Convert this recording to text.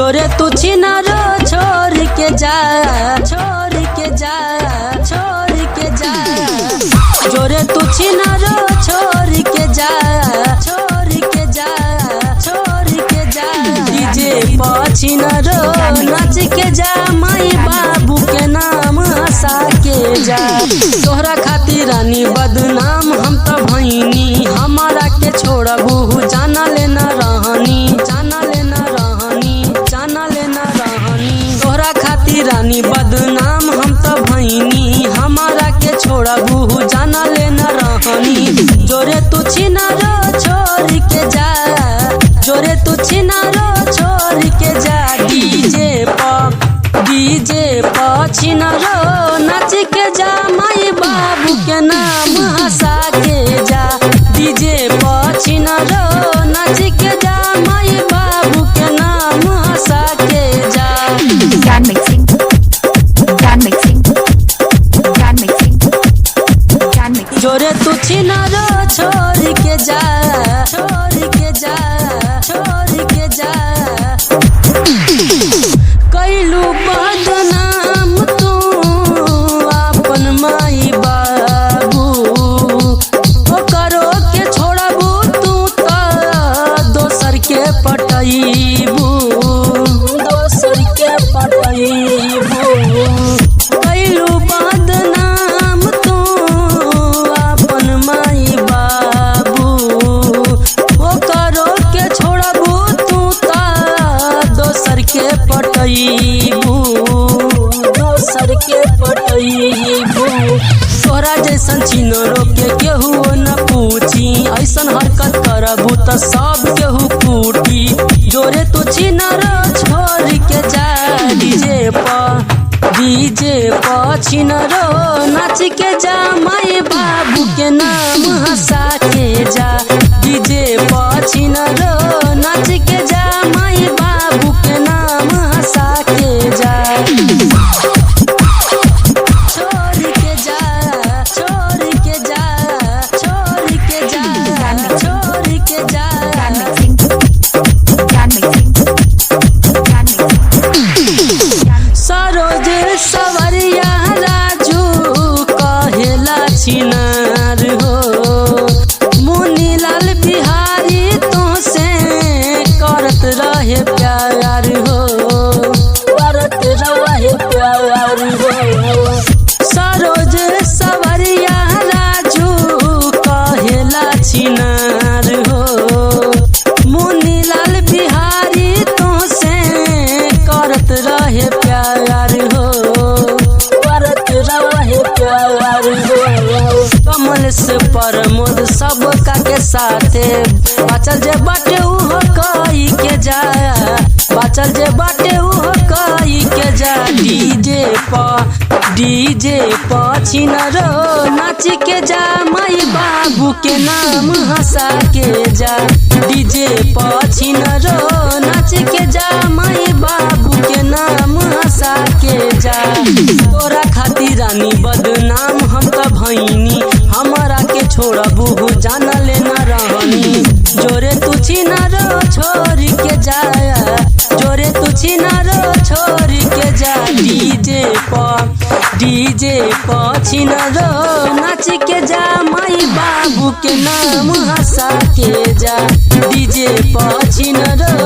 जोरे तू छिनारो छोड़ के जा, छोड़ के जा, छोड़ के जा। जोरे तू छिनारो छोड़ के जा, छोड़ के जा, छोड़ के जा। डीजे पर छिनारो नाच के जा, माई बाबू के नाम हंसा के जा। तोहरा खातिर रानी बदनाम हम तो भईनी, हमारा के छोड़बू जाना लेना रहनी, जाना लेना रहनी, जाना लेना रहनी। तोहरा खातिर रानी बदनाम हम तो भईनी, हमारा के छोड़बू जाना लेना रहनी। जोरे तू छिनारो छोड़ के जा, जोरे तू छिनारो छोड़ के जा। डीजे पर छिनारो नाच के जा, माई बाबू के नाम हंसा के जा। डीजे पर छिनारो नाच के जा, माई बाबू के नाम हंसा के जा। Gun mixing, gun mixing, gun mixing, gun mixing. जोरे तू छिनारो छोड़ के जा, छोड़ के जा, छोड़ के जा। कैलू बदनाम तू अपन माई बाबू, ओकरो के छोड़बू तू तो दोसर के पटैबू, दोसर के पटैबू। कैलू बदनाम तू अपन माई बाबू, ओकरो के छोड़बू तू तो दोसर के पटैबू, दोसर के पटैबू। तोहरा जैसन छिनरो के केहू न पूछी, ऐसन हरकत करबू त सब केहू कूटी। जोरे तू छिनरो छोड़ के जा, डीजे पर छिनरो नाच के जा, माई बाबू के नाम हंसा के जा। डीजे पर छिनरो नाच के जा, माई बाबू के नाम हंसा के जा। छोड़ के जा, छोड़ के जा, छोड़ के जा, छोड़ के जा। Gun mixing, gun mixing, gun mixing. Saroj सवरिया राजू कहेला छिनार हो, मुनीलाल बिहारी तुझसे करत रहे प्यार हो, करत रहे प्यार हो। सरोज सवरिया राजू कहेला छिनार हो, मुनीलाल बिहारी तुझसे करत रहे प्यार हो, करत रहे प्यार हो। कमल से प्रमोद सबका के साथे, बाचल जे बाटे उहो कई के जा, बाचल जे बाटे उहो कई के जा। डीजे पर छिनारो नाच के जा, माई बाबू के नाम हंसा के जा। डीजे पर छिनारो नाच के जा, माई बाबू के नाम हंसा के जा। तोरा खातिर रानी बदनाम हम तो भईनी, हमारा के छोड़बू जाना लेना रहनी। जोरे तू छिनारो छोड़ के जा, जोरे तू छिनारो छोड़ के जा। डीजे पर छिनारो नाच के जा, माई बाबू के नाम हंसा के जा। डीजे पर छिनारो